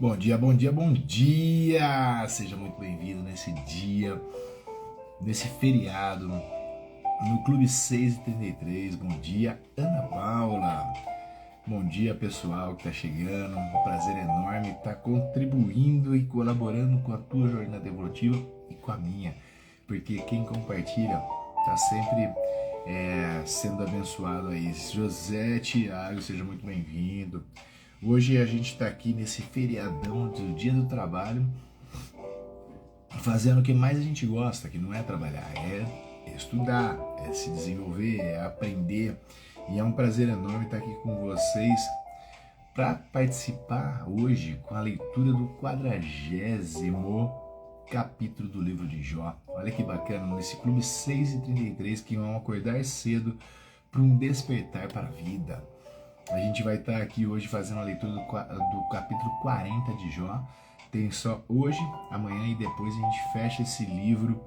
Bom dia, bom dia, bom dia! Seja muito bem-vindo nesse dia, nesse feriado, no Clube 6h33. Bom dia, Ana Paula! Bom dia, pessoal que está chegando. Um prazer enorme estar contribuindo e colaborando com a tua jornada evolutiva e com a minha, porque quem compartilha está sempre sendo abençoado aí. José Thiago, seja muito bem-vindo. Hoje a gente está aqui nesse feriadão do Dia do Trabalho, fazendo o que mais a gente gosta, que não é trabalhar, é estudar, é se desenvolver, é aprender. E é um prazer enorme estar aqui com vocês para participar hoje com a leitura do 40º capítulo do livro de Jó. Olha que bacana, nesse Clube 6h33, que vão acordar cedo para um despertar para a vida. A gente vai estar aqui hoje fazendo a leitura do capítulo 40 de Jó. Tem só hoje, amanhã e depois a gente fecha esse livro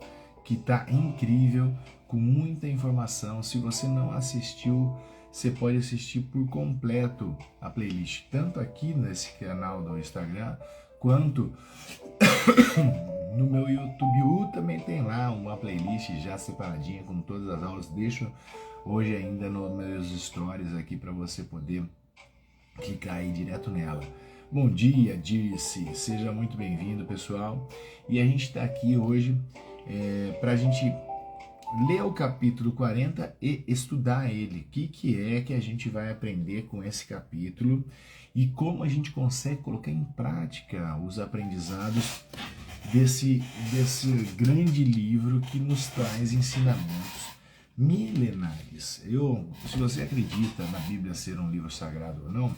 que está incrível, com muita informação. Se você não assistiu, você pode assistir por completo a playlist, tanto aqui nesse canal do Instagram, quanto no meu YouTube também tem lá uma playlist já separadinha com todas as aulas. Deixo hoje ainda nos meus stories aqui para você poder clicar aí direto nela. Bom dia, Dirce, seja muito bem-vindo, pessoal. E a gente está aqui hoje para a gente ler o capítulo 40 e estudar ele. O que é que a gente vai aprender com esse capítulo e como a gente consegue colocar em prática os aprendizados desse grande livro que nos traz ensinamentos milenares. Se você acredita na Bíblia ser um livro sagrado ou não,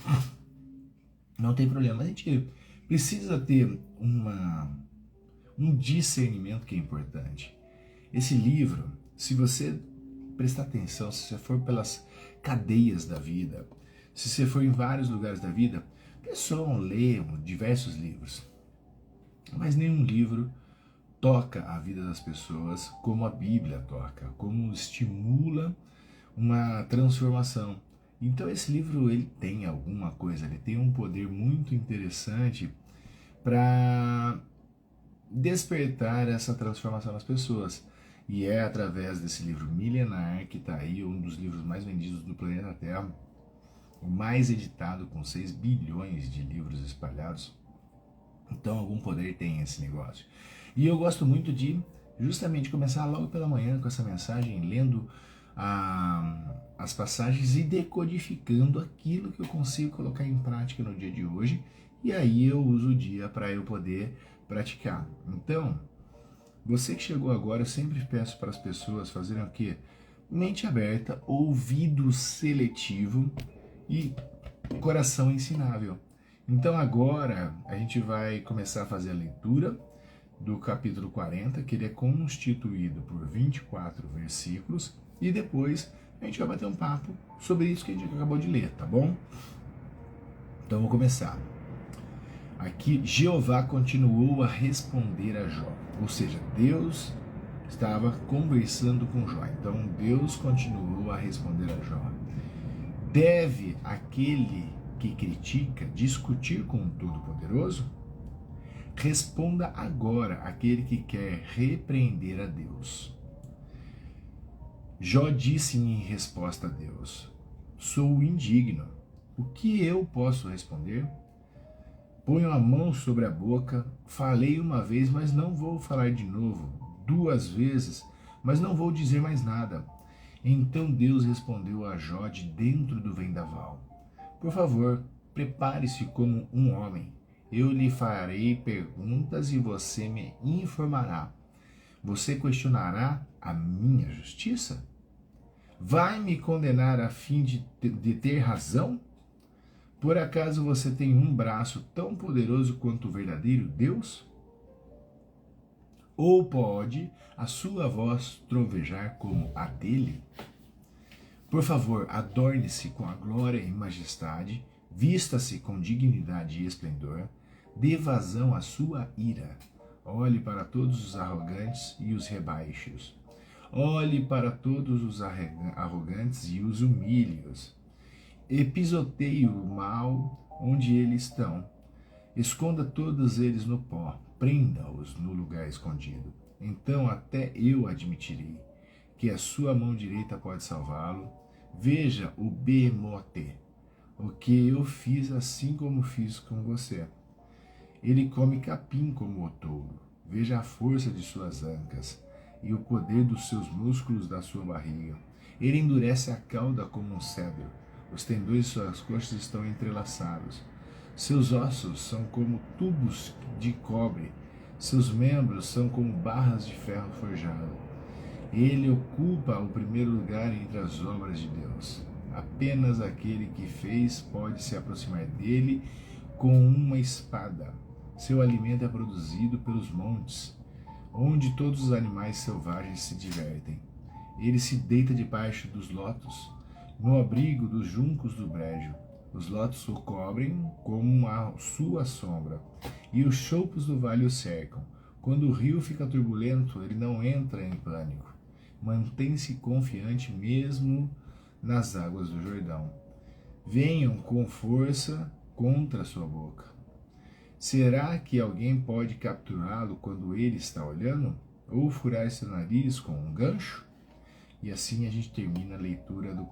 não tem problema. A gente precisa ter um discernimento que é importante. Esse livro, se você prestar atenção, se você for pelas cadeias da vida, se você for em vários lugares da vida, pessoas leem diversos livros, mas nenhum livro toca a vida das pessoas como a Bíblia toca, como estimula uma transformação. Então esse livro ele tem alguma coisa, ele tem um poder muito interessante para despertar essa transformação nas pessoas. E é através desse livro milenar que está aí, um dos livros mais vendidos do planeta Terra, o mais editado, com 6 bilhões de livros espalhados. Então algum poder tem esse negócio. E eu gosto muito de justamente começar logo pela manhã com essa mensagem, lendo as passagens e decodificando aquilo que eu consigo colocar em prática no dia de hoje. E aí eu uso o dia para eu poder praticar. Então, você que chegou agora, eu sempre peço para as pessoas fazerem o quê? Mente aberta, ouvido seletivo e coração ensinável. Então agora a gente vai começar a fazer a leitura do capítulo 40, que ele é constituído por 24 versículos, e depois a gente vai bater um papo sobre isso que a gente acabou de ler, tá bom? Então vou começar. Aqui Jeová continuou a responder a Jó, ou seja, Deus estava conversando com Jó, então Deus continuou a responder a Jó. Deve aquele que critica discutir com o Todo-Poderoso? Responda agora aquele que quer repreender a Deus. Jó disse em resposta a Deus: sou indigno. O que eu posso responder? Ponho a mão sobre a boca, falei uma vez, mas não vou falar de novo, 2 vezes, mas não vou dizer mais nada. Então Deus respondeu a Jó de dentro do vendaval: por favor, prepare-se como um homem. Eu lhe farei perguntas e você me informará. Você questionará a minha justiça? Vai me condenar a fim de ter razão? Por acaso você tem um braço tão poderoso quanto o verdadeiro Deus? Ou pode a sua voz trovejar como a dele? Por favor, adorne-se com a glória e majestade, vista-se com dignidade e esplendor, dê vazão à sua ira. Olhe para todos os arrogantes e os rebaixos. Olhe para todos os arrogantes e os humilhe-os. E pisoteie o mal onde eles estão. Esconda todos eles no pó, prenda-os no lugar escondido. Então até eu admitirei que a sua mão direita pode salvá-lo. Veja o Behemoth, o que eu fiz assim como fiz com você. Ele come capim como o touro. Veja a força de suas ancas e o poder dos seus músculos da sua barriga. Ele endurece a cauda como um cedro. Os tendões de suas coxas estão entrelaçados. Seus ossos são como tubos de cobre. Seus membros são como barras de ferro forjado. Ele ocupa o primeiro lugar entre as obras de Deus. Apenas aquele que fez pode se aproximar dele com uma espada. Seu alimento é produzido pelos montes, onde todos os animais selvagens se divertem. Ele se deita debaixo dos lotos, no abrigo dos juncos do brejo. Os lotos o cobrem como a sua sombra, e os choupos do vale o cercam. Quando o rio fica turbulento, ele não entra em pânico. Mantém-se confiante mesmo nas águas do Jordão. Venham com força contra a sua boca. Será que alguém pode capturá-lo quando ele está olhando? Ou furar seu nariz com um gancho? E assim a gente termina a leitura do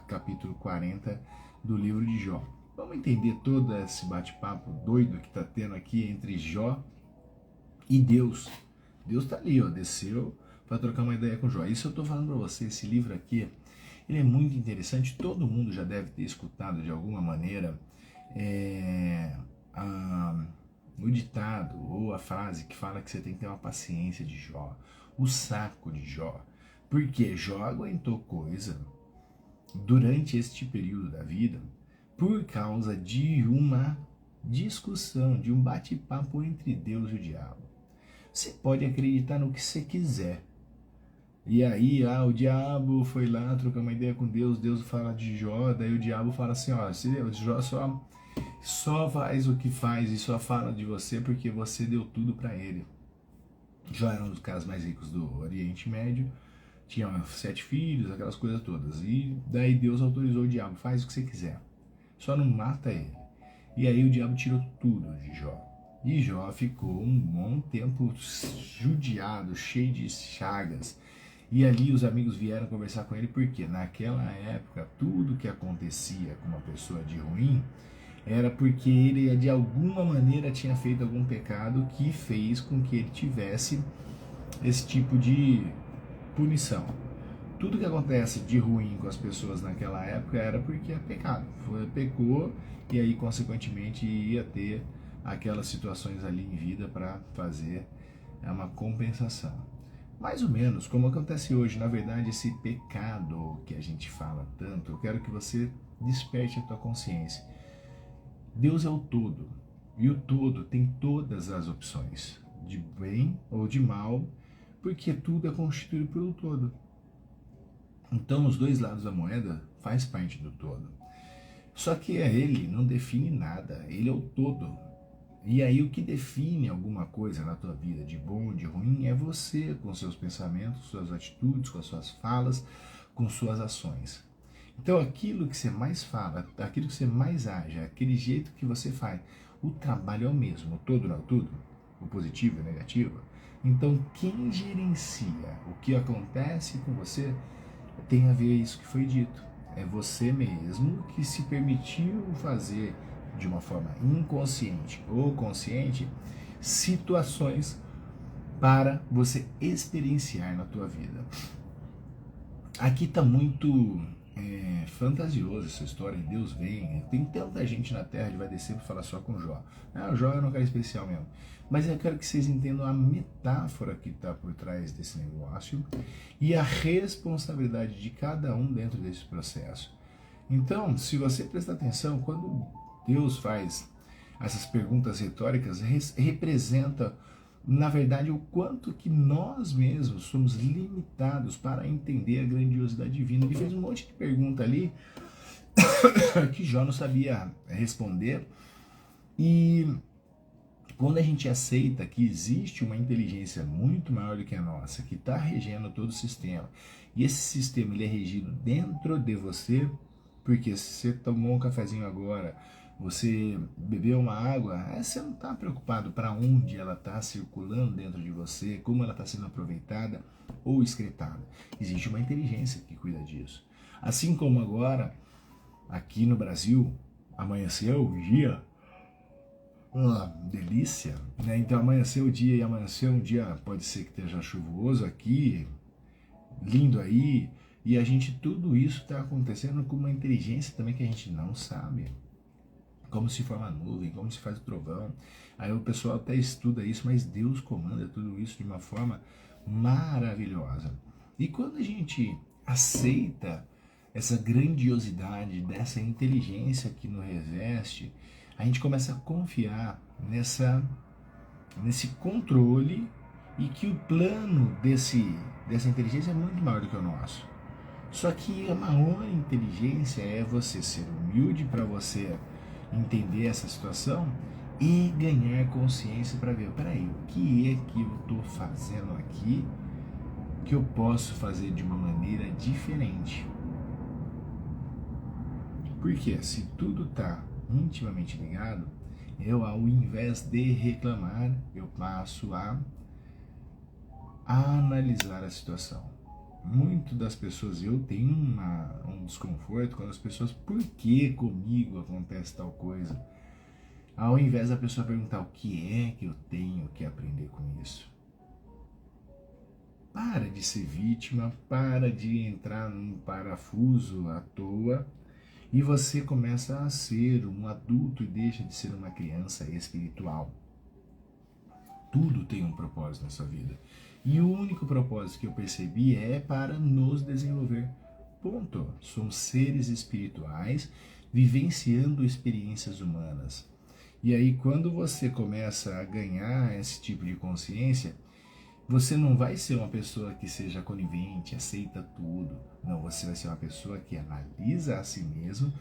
capítulo 40 do livro de Jó. Vamos entender todo esse bate-papo doido que está tendo aqui entre Jó e Deus. Deus está ali, ó, desceu para trocar uma ideia com Jó. Isso eu estou falando para você, esse livro aqui, ele é muito interessante, todo mundo já deve ter escutado de alguma maneira o ditado ou a frase que fala que você tem que ter uma paciência de Jó, o saco de Jó, porque Jó aguentou coisa durante este período da vida por causa de uma discussão, de um bate-papo entre Deus e o diabo. Você pode acreditar no que você quiser. E aí, o diabo foi lá trocar uma ideia com Deus, Deus fala de Jó, daí o diabo fala assim, ó, Jó só faz o que faz e só fala de você porque você deu tudo para ele. Jó era um dos caras mais ricos do Oriente Médio, tinha 7 filhos, aquelas coisas todas. E daí Deus autorizou o diabo, faz o que você quiser, só não mata ele. E aí o diabo tirou tudo de Jó. E Jó ficou um bom tempo judiado, cheio de chagas. E ali os amigos vieram conversar com ele, porque naquela época tudo que acontecia com uma pessoa de ruim era porque ele de alguma maneira tinha feito algum pecado que fez com que ele tivesse esse tipo de punição. Tudo que acontece de ruim com as pessoas naquela época era porque é pecado. Pecou e aí consequentemente ia ter aquelas situações ali em vida para fazer uma compensação. Mais ou menos como acontece hoje. Na verdade, esse pecado que a gente fala tanto, eu quero que você desperte a tua consciência. Deus é o todo, e o todo tem todas as opções, de bem ou de mal, porque tudo é constituído pelo todo. Então, os dois lados da moeda faz parte do todo. Só que ele não define nada, ele é o todo. E aí o que define alguma coisa na tua vida, de bom, de ruim, é você, com seus pensamentos, suas atitudes, com as suas falas, com suas ações. Então aquilo que você mais fala, aquilo que você mais age, aquele jeito que você faz, o trabalho é o mesmo, o todo não é o tudo, o positivo e o negativo. Então quem gerencia o que acontece com você tem a ver isso que foi dito. É você mesmo que se permitiu fazer de uma forma inconsciente ou consciente situações para você experienciar na tua vida. Aqui está muito fantasioso essa história, Deus vem, tem tanta gente na Terra, ele vai descer para falar só com Jó. O Jó era um cara especial mesmo. Mas eu quero que vocês entendam a metáfora que está por trás desse negócio e a responsabilidade de cada um dentro desse processo. Então, se você prestar atenção, quando Deus faz essas perguntas retóricas, representa, na verdade, o quanto que nós mesmos somos limitados para entender a grandiosidade divina. Ele fez um monte de pergunta ali que Jó não sabia responder. E quando a gente aceita que existe uma inteligência muito maior do que a nossa, que está regendo todo o sistema, e esse sistema ele é regido dentro de você, porque se você tomou um cafezinho agora, Você bebeu uma água, você não está preocupado para onde ela está circulando dentro de você, como ela está sendo aproveitada ou excretada. Existe uma inteligência que cuida disso. Assim como agora, aqui no Brasil, amanheceu o dia, uma delícia, né? Então amanheceu o dia e amanheceu um dia, pode ser que esteja chuvoso aqui, lindo aí, e a gente, tudo isso está acontecendo com uma inteligência também que a gente não sabe. Como se forma a nuvem, como se faz o trovão. Aí o pessoal até estuda isso, mas Deus comanda tudo isso de uma forma maravilhosa. E quando a gente aceita essa grandiosidade dessa inteligência que nos reveste, a gente começa a confiar nesse controle e que o plano dessa inteligência é muito maior do que o nosso. Só que a maior inteligência é você ser humilde para você entender essa situação e ganhar consciência para ver, peraí, o que é que eu estou fazendo aqui que eu posso fazer de uma maneira diferente? Porque se tudo está intimamente ligado, eu, ao invés de reclamar, eu passo a analisar a situação. Muito das pessoas, eu tenho um desconforto quando as pessoas, por que comigo acontece tal coisa? Ao invés da pessoa perguntar o que é que eu tenho que aprender com isso. Para de ser vítima, para de entrar num parafuso à toa e você começa a ser um adulto e deixa de ser uma criança espiritual. Tudo tem um propósito nessa vida. E o único propósito que eu percebi é para nos desenvolver. Ponto. Somos seres espirituais vivenciando experiências humanas. E aí, quando você começa a ganhar esse tipo de consciência, você não vai ser uma pessoa que seja conivente, aceita tudo. Não, você vai ser uma pessoa que analisa a si mesmo,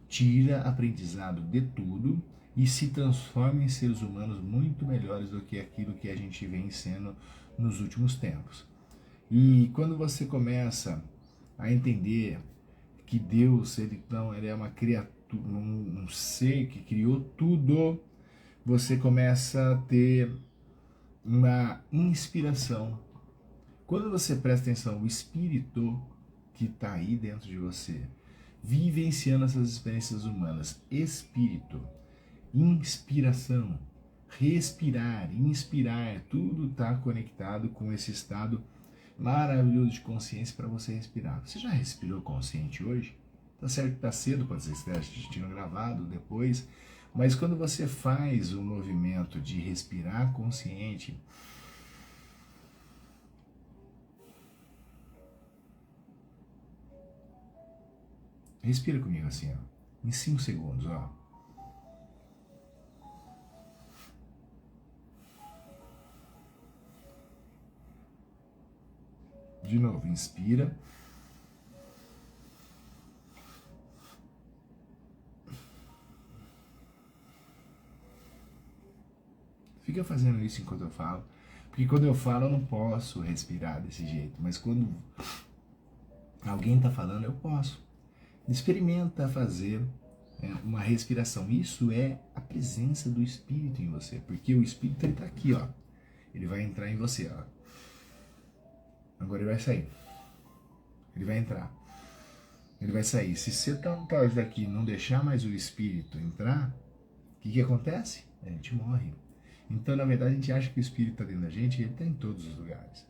tira aprendizado de tudo e se transforma em seres humanos muito melhores do que aquilo que a gente vem sendo nos últimos tempos. E quando você começa a entender que Deus, ele é uma criatura, um ser que criou tudo, você começa a ter uma inspiração. Quando você presta atenção, o espírito que está aí dentro de você, vivenciando essas experiências humanas, espírito, inspiração, respirar, inspirar, tudo está conectado com esse estado maravilhoso de consciência para você respirar. Você já respirou consciente hoje? Tá certo que tá cedo, pode ser que você esteja gravado depois, mas quando você faz o movimento de respirar consciente, respira comigo assim, ó, em 5 segundos, ó. De novo, inspira. Fica fazendo isso enquanto eu falo, porque quando eu falo eu não posso respirar desse jeito, mas quando alguém está falando eu posso. Experimenta fazer uma respiração. Isso é a presença do Espírito em você, porque o Espírito está aqui, ó. Ele vai entrar em você, ó. Agora ele vai sair. Ele vai entrar. Ele vai sair. Se você tampar isso daqui e não deixar mais o Espírito entrar, o que acontece? A gente morre. Então, na verdade, a gente acha que o Espírito está dentro da gente e ele está em todos os lugares.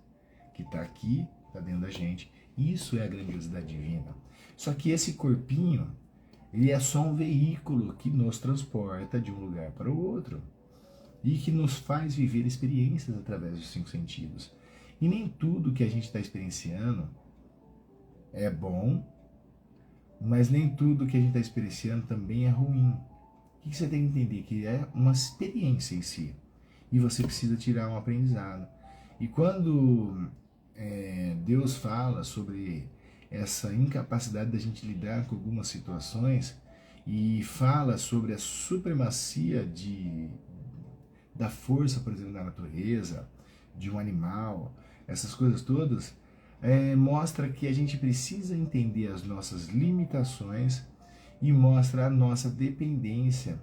Que está aqui, está dentro da gente. Isso é a grandiosidade divina. Só que esse corpinho, ele é só um veículo que nos transporta de um lugar para o outro. E que nos faz viver experiências através dos 5 sentidos. E nem tudo que a gente está experienciando é bom, mas nem tudo que a gente está experienciando também é ruim. O que você tem que entender? Que é uma experiência em si. E você precisa tirar um aprendizado. E quando Deus fala sobre essa incapacidade da gente lidar com algumas situações e fala sobre a supremacia da força, por exemplo, da natureza, de um animal, essas coisas todas, mostra que a gente precisa entender as nossas limitações e mostra a nossa dependência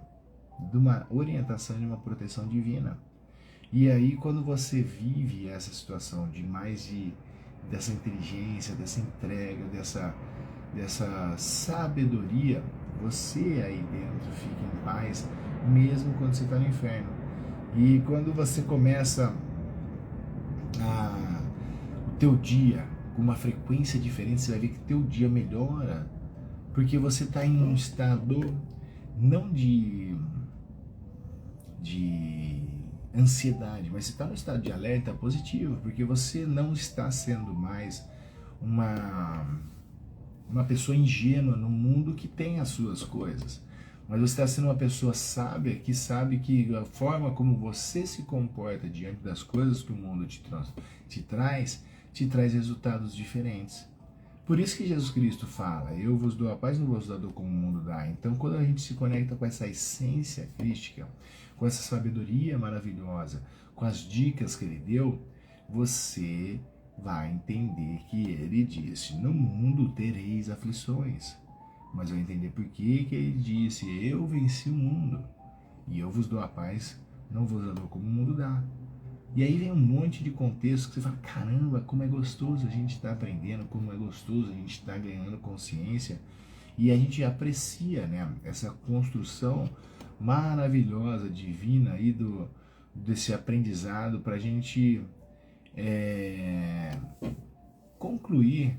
de uma orientação, de uma proteção divina. E aí, quando você vive essa situação dessa inteligência, dessa entrega, dessa sabedoria, você aí dentro fica em paz, mesmo quando você está no inferno. E quando você começa o teu dia com uma frequência diferente, você vai ver que teu dia melhora, porque você está em um estado não de ansiedade, mas você está no estado de alerta positivo, porque você não está sendo mais uma pessoa ingênua no mundo que tem as suas coisas, mas você está sendo uma pessoa sábia que sabe que a forma como você se comporta diante das coisas que o mundo te traz resultados diferentes. Por isso que Jesus Cristo fala, eu vos dou a paz, não vos dou como o mundo dá. Então, quando a gente se conecta com essa essência crística, com essa sabedoria maravilhosa, com as dicas que ele deu, você vai entender que ele disse, no mundo tereis aflições. Mas vai entender por que ele disse, eu venci o mundo, e eu vos dou a paz, não vos dou como o mundo dá. E aí vem um monte de contexto que você fala, caramba, como é gostoso a gente estar aprendendo, como é gostoso a gente estar ganhando consciência. E a gente aprecia, né, essa construção maravilhosa, divina aí desse aprendizado para a gente concluir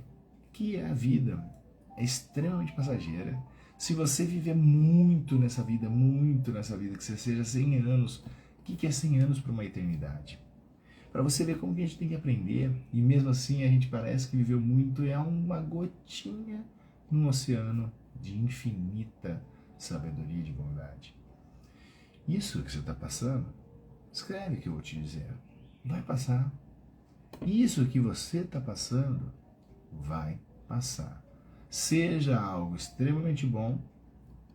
que a vida é extremamente passageira. Se você viver muito nessa vida, que você seja 100 anos, o que é 100 anos para uma eternidade? Para você ver como que a gente tem que aprender, e mesmo assim a gente parece que viveu muito, é uma gotinha num oceano de infinita sabedoria e de bondade. Isso que você está passando, escreve o que eu vou te dizer, vai passar. Isso que você está passando, vai passar. Seja algo extremamente bom,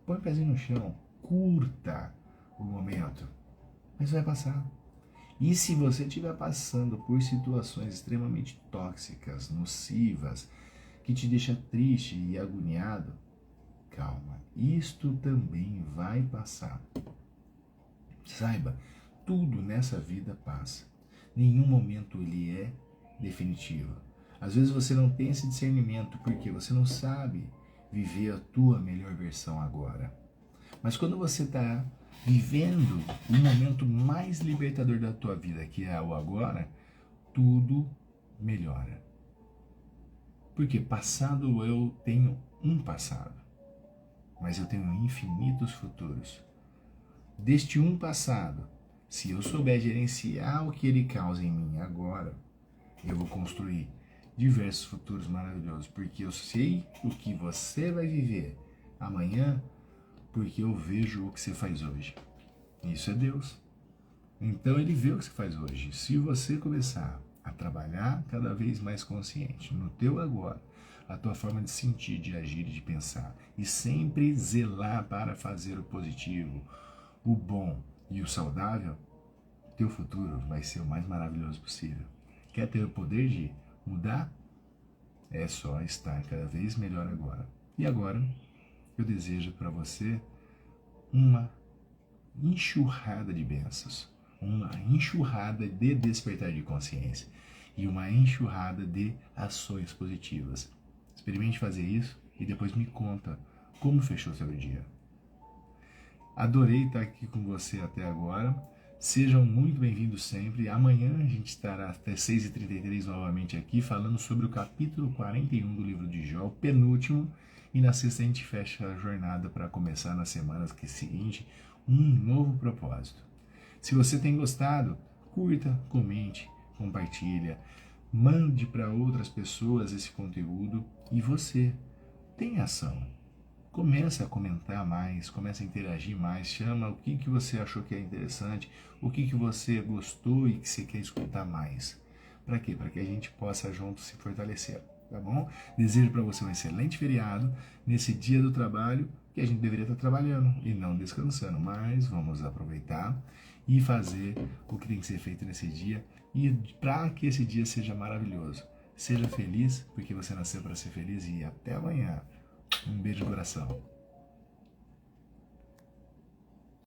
põe o pezinho no chão, curta o momento, mas vai passar. E se você estiver passando por situações extremamente tóxicas, nocivas, que te deixa triste e agoniado, calma, isto também vai passar. Saiba, tudo nessa vida passa. Nenhum momento ele é definitivo. Às vezes você não tem esse discernimento porque você não sabe viver a tua melhor versão agora. Mas quando você está vivendo o momento mais libertador da tua vida, que é o agora, tudo melhora. Porque passado eu tenho um passado, mas eu tenho infinitos futuros. Deste um passado, se eu souber gerenciar o que ele causa em mim agora, eu vou construir diversos futuros maravilhosos, porque eu sei o que você vai viver amanhã, porque eu vejo o que você faz hoje. Isso é Deus. Então ele vê o que você faz hoje. Se você começar a trabalhar cada vez mais consciente no teu agora, a tua forma de sentir, de agir e de pensar, e sempre zelar para fazer o positivo, o bom e o saudável, teu futuro vai ser o mais maravilhoso possível. Quer ter o poder de mudar? É só estar cada vez melhor agora. E agora, eu desejo para você uma enxurrada de bênçãos, uma enxurrada de despertar de consciência e uma enxurrada de ações positivas. Experimente fazer isso e depois me conta como fechou seu dia. Adorei estar aqui com você até agora. Sejam muito bem-vindos sempre. Amanhã a gente estará até 6h33 novamente aqui, falando sobre o capítulo 41 do livro de Jó, o penúltimo. E na sexta a gente fecha a jornada para começar na semana seguinte um novo propósito. Se você tem gostado, curta, comente, compartilha, mande para outras pessoas esse conteúdo e você tem ação. Começa a comentar mais, começa a interagir mais, chama o que você achou que é interessante, o que você gostou e que você quer escutar mais. Para quê? Para que a gente possa juntos se fortalecer, tá bom? Desejo para você um excelente feriado nesse dia do trabalho, que a gente deveria estar trabalhando e não descansando, mas vamos aproveitar e fazer o que tem que ser feito nesse dia e para que esse dia seja maravilhoso. Seja feliz, porque você nasceu para ser feliz e até amanhã. Um beijo no coração.